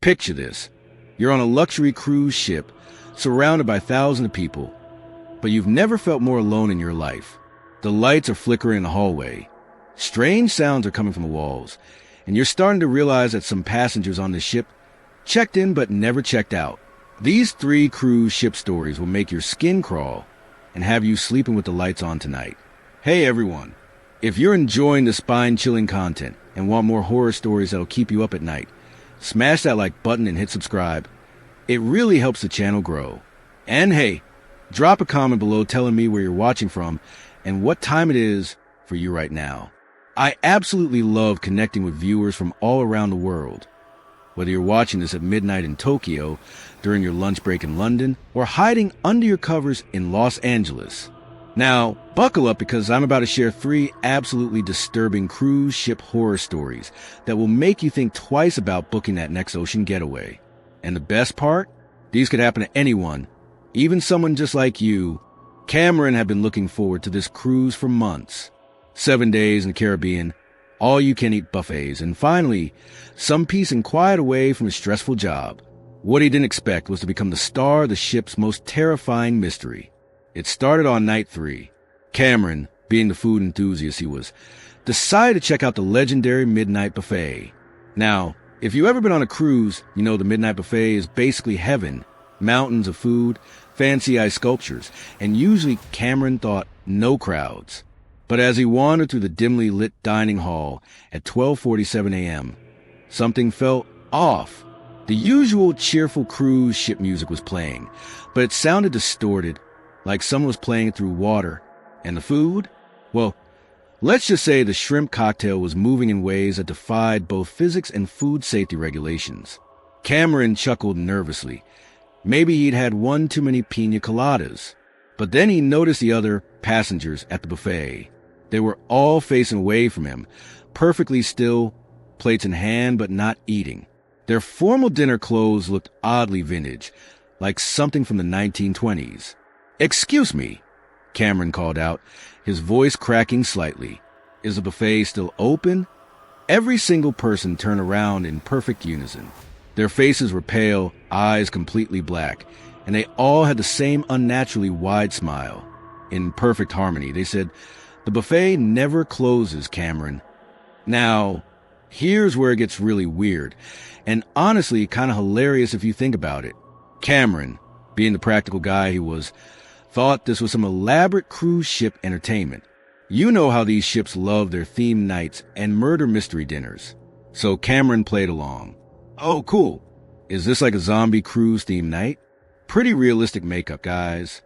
Picture this. You're on a luxury cruise ship, surrounded by thousands of people, but you've never felt more alone in your life. The lights are flickering in the hallway. Strange sounds are coming from the walls, and you're starting to realize that some passengers on the ship checked in but never checked out. These 3 cruise ship stories will make your skin crawl and have you sleeping with the lights on tonight. Hey everyone, if you're enjoying the spine-chilling content and want more horror stories that'll keep you up at night, smash that like button and hit subscribe. It really helps the channel grow. And hey, drop a comment below telling me where you're watching from and what time it is for you right now. I absolutely love connecting with viewers from all around the world. Whether you're watching this at midnight in Tokyo, during your lunch break in London, or hiding under your covers in Los Angeles. Now, buckle up because I'm about to share 3 absolutely disturbing cruise ship horror stories that will make you think twice about booking that next ocean getaway. And the best part? These could happen to anyone, even someone just like you. Cameron had been looking forward to this cruise for months. 7 days in the Caribbean, all-you-can-eat buffets, and finally, some peace and quiet away from his stressful job. What he didn't expect was to become the star of the ship's most terrifying mystery. It started on night 3. Cameron, being the food enthusiast he was, decided to check out the legendary Midnight Buffet. Now, if you've ever been on a cruise, you know the Midnight Buffet is basically heaven. Mountains of food, fancy ice sculptures, and usually Cameron thought no crowds. But as he wandered through the dimly lit dining hall at 12:47 a.m., something felt off. The usual cheerful cruise ship music was playing, but it sounded distorted, like someone was playing it through water. And the food? Well, let's just say the shrimp cocktail was moving in ways that defied both physics and food safety regulations. Cameron chuckled nervously. Maybe he'd had one too many pina coladas. But then he noticed the other passengers at the buffet. They were all facing away from him, perfectly still, plates in hand but not eating. Their formal dinner clothes looked oddly vintage, like something from the 1920s. "Excuse me," Cameron called out, his voice cracking slightly. "Is the buffet still open?" Every single person turned around in perfect unison. Their faces were pale, eyes completely black, and they all had the same unnaturally wide smile. In perfect harmony, they said, "The buffet never closes, Cameron." Now, here's where it gets really weird, and honestly kind of hilarious if you think about it. Cameron, being the practical guy he was, thought this was some elaborate cruise ship entertainment. You know how these ships love their themed nights and murder mystery dinners. So Cameron played along. "Oh, cool. Is this like a zombie cruise themed night?" Pretty realistic makeup, guys.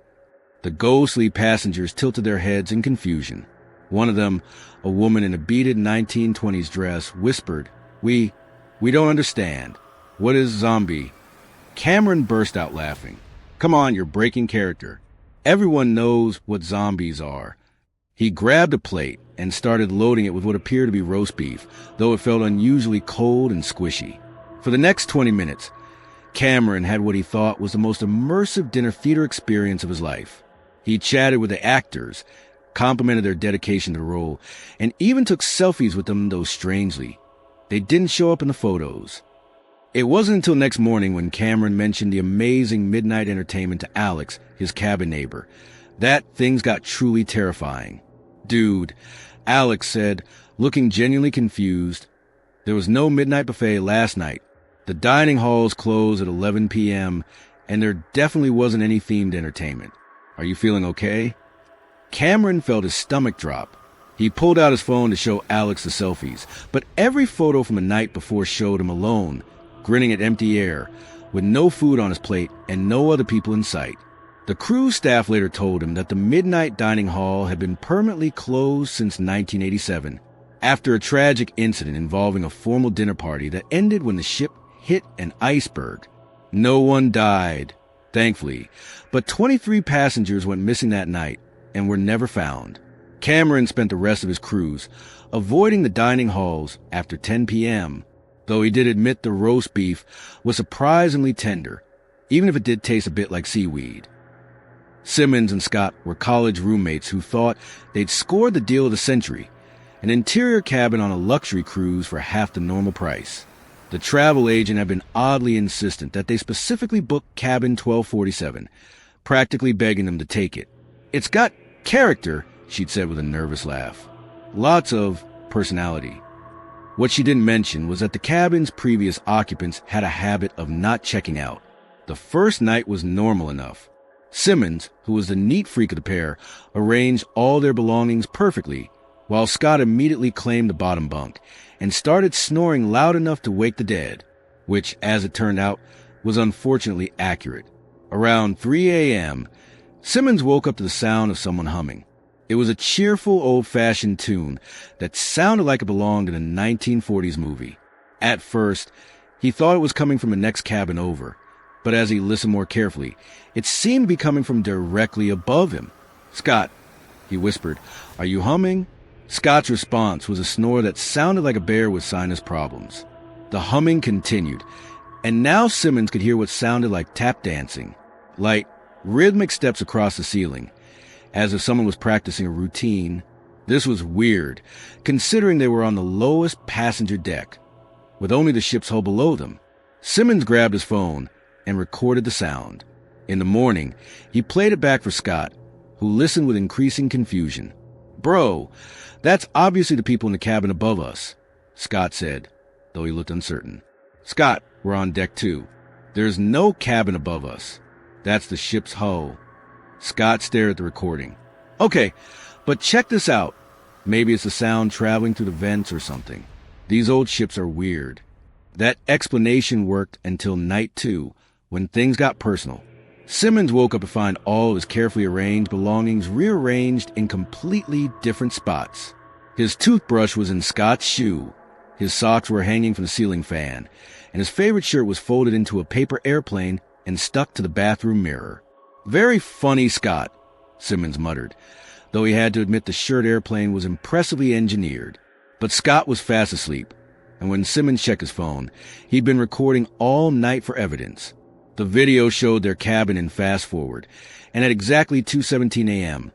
The ghostly passengers tilted their heads in confusion. One of them, a woman in a beaded 1920s dress, whispered, We don't understand. What is zombie?" Cameron burst out laughing. "Come on, you're breaking character. Everyone knows what zombies are." He grabbed a plate and started loading it with what appeared to be roast beef, though it felt unusually cold and squishy. For the next 20 minutes, Cameron had what he thought was the most immersive dinner theater experience of his life. He chatted with the actors, complimented their dedication to the role, and even took selfies with them, though strangely, they didn't show up in the photos. It wasn't until next morning when Cameron mentioned the amazing midnight entertainment to Alex, his cabin neighbor, that things got truly terrifying. "Dude," Alex said, looking genuinely confused, "there was no midnight buffet last night. The dining halls closed at 11 p.m., and there definitely wasn't any themed entertainment. Are you feeling okay?" Cameron felt his stomach drop. He pulled out his phone to show Alex the selfies, but every photo from the night before showed him alone, grinning at empty air, with no food on his plate and no other people in sight. The cruise staff later told him that the midnight dining hall had been permanently closed since 1987, after a tragic incident involving a formal dinner party that ended when the ship hit an iceberg. No one died, thankfully, but 23 passengers went missing that night and were never found. Cameron spent the rest of his cruise avoiding the dining halls after 10 p.m., though he did admit the roast beef was surprisingly tender, even if it did taste a bit like seaweed. Simmons and Scott were college roommates who thought they'd scored the deal of the century, an interior cabin on a luxury cruise for half the normal price. The travel agent had been oddly insistent that they specifically book cabin 1247, practically begging them to take it. "It's got character," she'd said with a nervous laugh. "Lots of personality." What she didn't mention was that the cabin's previous occupants had a habit of not checking out. The first night was normal enough. Simmons, who was the neat freak of the pair, arranged all their belongings perfectly, while Scott immediately claimed the bottom bunk and started snoring loud enough to wake the dead, which, as it turned out, was unfortunately accurate. Around 3 a.m., Simmons woke up to the sound of someone humming. It was a cheerful, old-fashioned tune that sounded like it belonged in a 1940s movie. At first, he thought it was coming from the next cabin over, but as he listened more carefully, it seemed to be coming from directly above him. "Scott," he whispered, "are you humming?" Scott's response was a snore that sounded like a bear with sinus problems. The humming continued, and now Simmons could hear what sounded like tap dancing, light, rhythmic steps across the ceiling, as if someone was practicing a routine. This was weird, considering they were on the lowest passenger deck, with only the ship's hull below them. Simmons grabbed his phone and recorded the sound. In the morning, he played it back for Scott, who listened with increasing confusion. "Bro, that's obviously the people in the cabin above us," Scott said, though he looked uncertain. "Scott, we're on deck 2. There's no cabin above us. That's the ship's hull." Scott stared at the recording. "Okay, but check this out. Maybe it's the sound traveling through the vents or something. These old ships are weird." That explanation worked until night 2, when things got personal. Simmons woke up to find all of his carefully arranged belongings rearranged in completely different spots. His toothbrush was in Scott's shoe, his socks were hanging from the ceiling fan, and his favorite shirt was folded into a paper airplane and stuck to the bathroom mirror. "Very funny, Scott," Simmons muttered, though he had to admit the shirt airplane was impressively engineered. But Scott was fast asleep, and when Simmons checked his phone, he'd been recording all night for evidence. The video showed their cabin in fast forward, and at exactly 2:17 a.m.,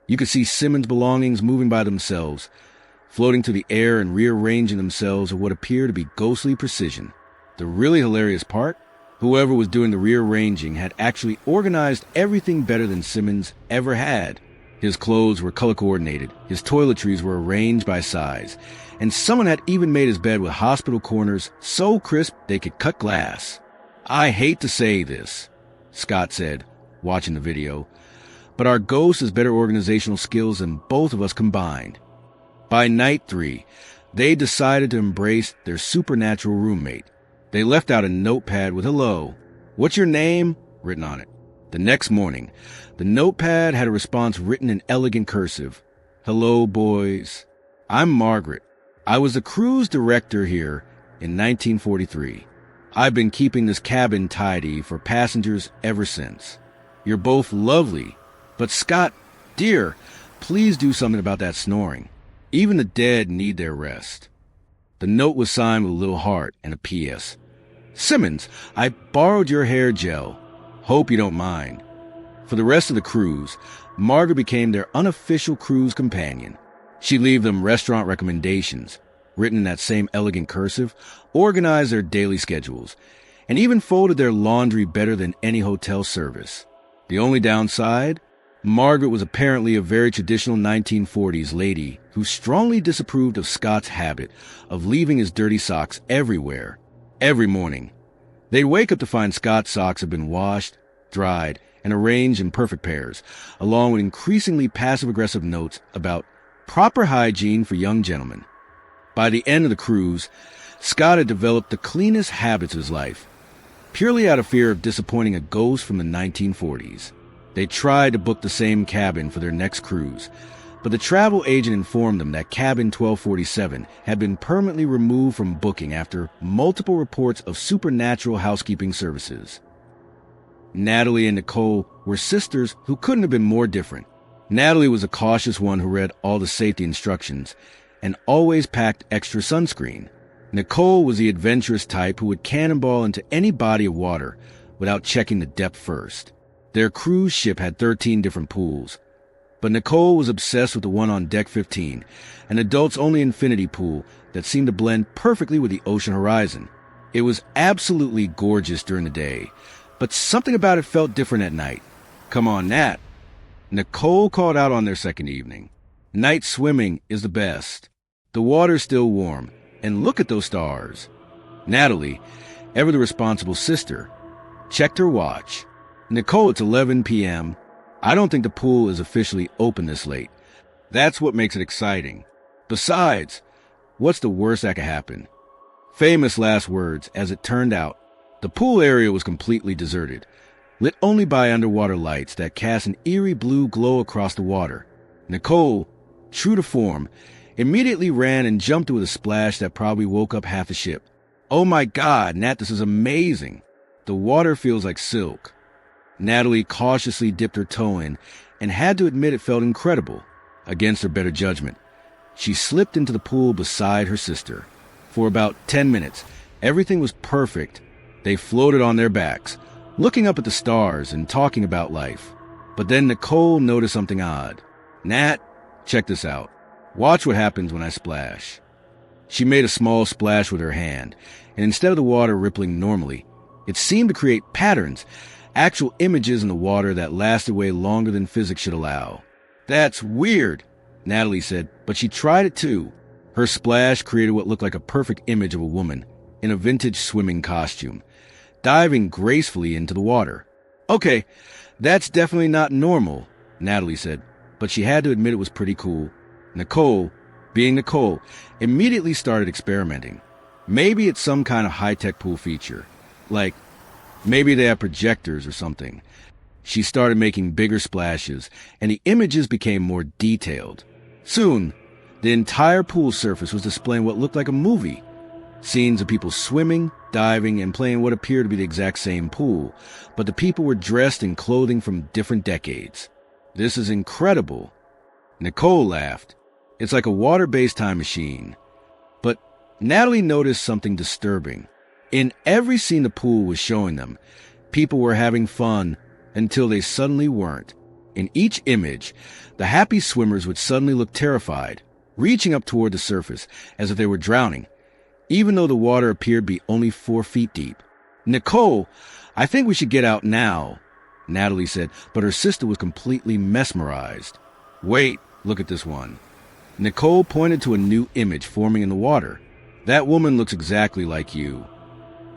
you could see Simmons' belongings moving by themselves, floating through the air and rearranging themselves with what appeared to be ghostly precision. The really hilarious part? Whoever was doing the rearranging had actually organized everything better than Simmons ever had. His clothes were color-coordinated, his toiletries were arranged by size, and someone had even made his bed with hospital corners so crisp they could cut glass. "I hate to say this," Scott said, watching the video, "but our ghost has better organizational skills than both of us combined." By night 3, they decided to embrace their supernatural roommate. They left out a notepad with "Hello, what's your name?" written on it. The next morning, the notepad had a response written in elegant cursive. "Hello, boys. I'm Margaret. I was the cruise director here in 1943. I've been keeping this cabin tidy for passengers ever since. You're both lovely, but Scott, dear, please do something about that snoring. Even the dead need their rest." The note was signed with a little heart and a P.S. "Simmons, I borrowed your hair gel. Hope you don't mind." For the rest of the cruise, Margaret became their unofficial cruise companion. She'd leave them restaurant recommendations, written in that same elegant cursive, organized their daily schedules, and even folded their laundry better than any hotel service. The only downside? Margaret was apparently a very traditional 1940s lady who strongly disapproved of Scott's habit of leaving his dirty socks everywhere. Every morning, they'd wake up to find Scott's socks had been washed, dried, and arranged in perfect pairs, along with increasingly passive-aggressive notes about proper hygiene for young gentlemen. By the end of the cruise, Scott had developed the cleanest habits of his life, purely out of fear of disappointing a ghost from the 1940s. They tried to book the same cabin for their next cruise, but the travel agent informed them that cabin 1247 had been permanently removed from booking after multiple reports of supernatural housekeeping services. Natalie and Nicole were sisters who couldn't have been more different. Natalie was a cautious one who read all the safety instructions and always packed extra sunscreen. Nicole was the adventurous type who would cannonball into any body of water without checking the depth first. Their cruise ship had 13 different pools, but Nicole was obsessed with the one on deck 15, an adults-only infinity pool that seemed to blend perfectly with the ocean horizon. It was absolutely gorgeous during the day, but something about it felt different at night. Come on, Nat. Nicole called out on their second evening. Night swimming is the best. The water's still warm, and look at those stars. Natalie, ever the responsible sister, checked her watch. Nicole, it's 11 p.m. I don't think the pool is officially open this late. That's what makes it exciting. Besides, what's the worst that could happen? Famous last words. As it turned out, the pool area was completely deserted, lit only by underwater lights that cast an eerie blue glow across the water. Nicole, true to form, immediately ran and jumped with a splash that probably woke up half the ship. Oh my God, Nat, this is amazing. The water feels like silk. Natalie cautiously dipped her toe in and had to admit it felt incredible. Against her better judgment, she slipped into the pool beside her sister. For about 10 minutes, everything was perfect. They floated on their backs, looking up at the stars and talking about life. But then Nicole noticed something odd. Nat, check this out. Watch what happens when I splash. She made a small splash with her hand, and instead of the water rippling normally, it seemed to create patterns, actual images in the water that lasted way longer than physics should allow. That's weird, Natalie said, but she tried it too. Her splash created what looked like a perfect image of a woman in a vintage swimming costume, diving gracefully into the water. Okay, that's definitely not normal, Natalie said, but she had to admit it was pretty cool. Nicole, being Nicole, immediately started experimenting. Maybe it's some kind of high-tech pool feature. Like, maybe they have projectors or something. She started making bigger splashes, and the images became more detailed. Soon, the entire pool surface was displaying what looked like a movie. Scenes of people swimming, diving, and playing what appeared to be the exact same pool, but the people were dressed in clothing from different decades. This is incredible. Nicole laughed. It's like a water-based time machine. But Natalie noticed something disturbing. In every scene the pool was showing them, people were having fun until they suddenly weren't. In each image, the happy swimmers would suddenly look terrified, reaching up toward the surface as if they were drowning, even though the water appeared to be only 4 feet deep. Nicole, I think we should get out now, Natalie said, but her sister was completely mesmerized. Wait, look at this one. Nicole pointed to a new image forming in the water. That woman looks exactly like you.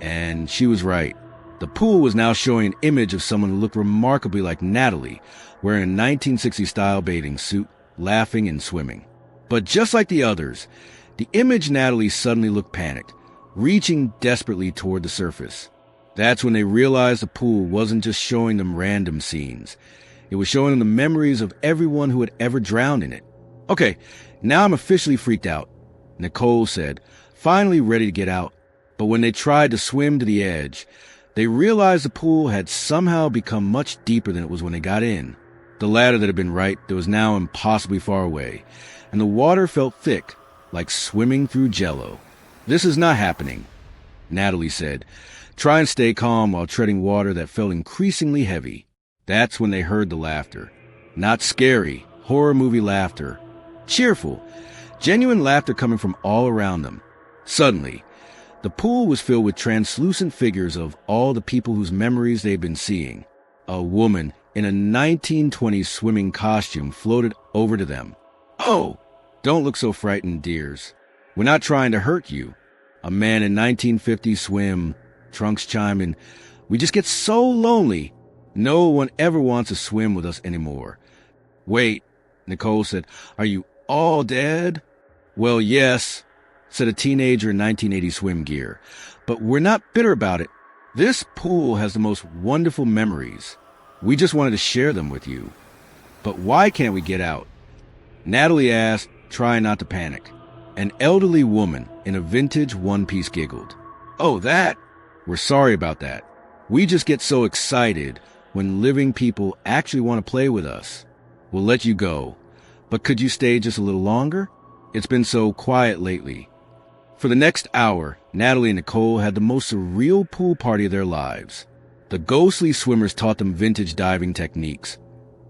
And she was right. The pool was now showing an image of someone who looked remarkably like Natalie, wearing a 1960s-style bathing suit, laughing and swimming. But just like the others, the image Natalie suddenly looked panicked, reaching desperately toward the surface. That's when they realized the pool wasn't just showing them random scenes. It was showing them the memories of everyone who had ever drowned in it. Okay, now I'm officially freaked out, Nicole said, finally ready to get out. But when they tried to swim to the edge, they realized the pool had somehow become much deeper than it was when they got in. The ladder that had been right there was now impossibly far away, and the water felt thick, like swimming through jello. This is not happening, Natalie said. Try and stay calm while treading water that felt increasingly heavy. That's when they heard the laughter. Not scary, horror movie laughter. Cheerful, genuine laughter coming from all around them. Suddenly, the pool was filled with translucent figures of all the people whose memories they'd been seeing. A woman in a 1920s swimming costume floated over to them. Oh, don't look so frightened, dears. We're not trying to hurt you. A man in 1950s swim, trunks chime in. We just get so lonely. No one ever wants to swim with us anymore. Wait, Nicole said, are you all dead? Well, yes, said a teenager in 1980 swim gear. But we're not bitter about it. This pool has the most wonderful memories. We just wanted to share them with you. But why can't we get out? Natalie asked, trying not to panic. An elderly woman in a vintage one-piece giggled. Oh, that? We're sorry about that. We just get so excited when living people actually want to play with us. We'll let you go. But could you stay just a little longer? It's been so quiet lately. For the next hour, Natalie and Nicole had the most surreal pool party of their lives. The ghostly swimmers taught them vintage diving techniques,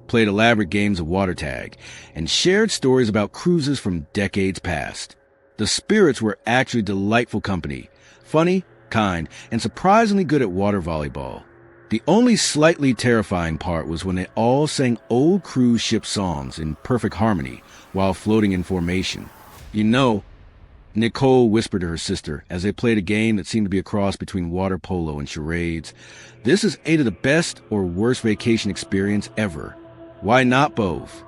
played elaborate games of water tag, and shared stories about cruises from decades past. The spirits were actually delightful company, funny kind, and surprisingly good at water volleyball. The only slightly terrifying part was when they all sang old cruise ship songs in perfect harmony while floating in formation. "You know," Nicole whispered to her sister as they played a game that seemed to be a cross between water polo and charades, "this is either the best or worst vacation experience ever. Why not both?"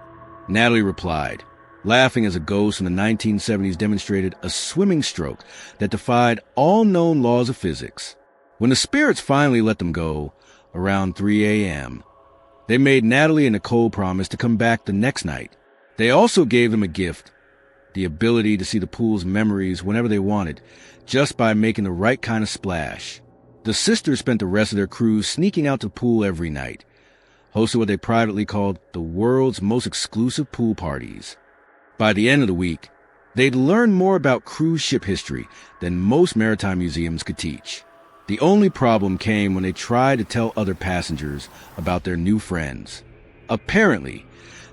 Natalie replied, laughing as a ghost in the 1970s demonstrated a swimming stroke that defied all known laws of physics. When the spirits finally let them go, around 3 a.m., they made Natalie and Nicole promise to come back the next night. They also gave them a gift, the ability to see the pool's memories whenever they wanted, just by making the right kind of splash. The sisters spent the rest of their cruise sneaking out to the pool every night, hosted what they privately called the world's most exclusive pool parties. By the end of the week, they'd learned more about cruise ship history than most maritime museums could teach. The only problem came when they tried to tell other passengers about their new friends. Apparently,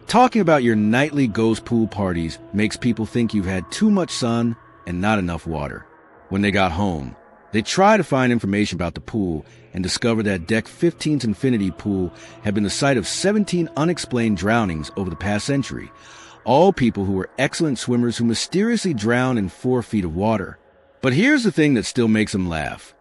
talking about your nightly ghost pool parties makes people think you've had too much sun and not enough water. When they got home, they tried to find information about the pool and discovered that Deck 15's infinity pool had been the site of 17 unexplained drownings over the past century, all people who were excellent swimmers who mysteriously drowned in 4 feet of water. But here's the thing that still makes them laugh.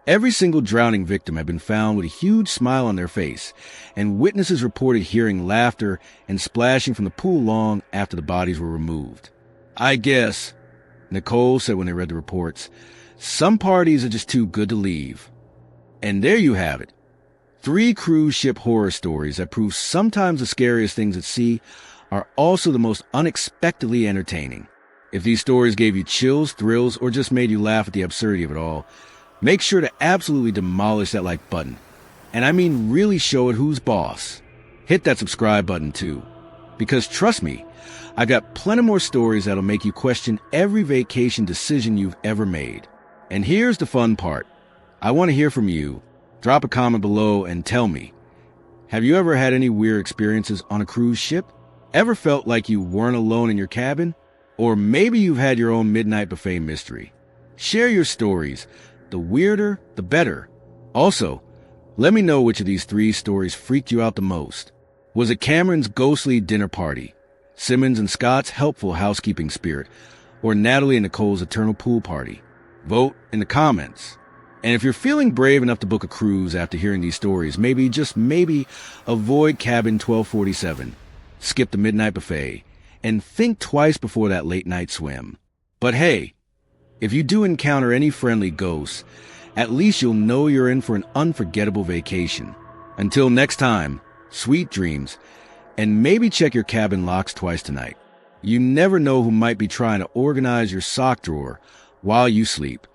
Every single drowning victim had been found with a huge smile on their face, and witnesses reported hearing laughter and splashing from the pool long after the bodies were removed. "I guess," Nicole said when they read the reports, "some parties are just too good to leave." And there you have it. 3 cruise ship horror stories that prove sometimes the scariest things at sea are also the most unexpectedly entertaining. If these stories gave you chills, thrills, or just made you laugh at the absurdity of it all, make sure to absolutely demolish that like button. And I mean really show it who's boss. Hit that subscribe button too. Because trust me, I've got plenty more stories that'll make you question every vacation decision you've ever made. And here's the fun part. I want to hear from you. Drop a comment below and tell me, have you ever had any weird experiences on a cruise ship? Ever felt like you weren't alone in your cabin? Or maybe you've had your own midnight buffet mystery. Share your stories. The weirder, the better. Also, let me know which of these 3 stories freaked you out the most. Was it Cameron's ghostly dinner party, Simmons and Scott's helpful housekeeping spirit, or Natalie and Nicole's eternal pool party? Vote in the comments. And if you're feeling brave enough to book a cruise after hearing these stories, maybe, just maybe, avoid cabin 1247, skip the midnight buffet, and think twice before that late night swim. But hey, if you do encounter any friendly ghosts, at least you'll know you're in for an unforgettable vacation. Until next time, sweet dreams, and maybe check your cabin locks twice tonight. You never know who might be trying to organize your sock drawer while you sleep.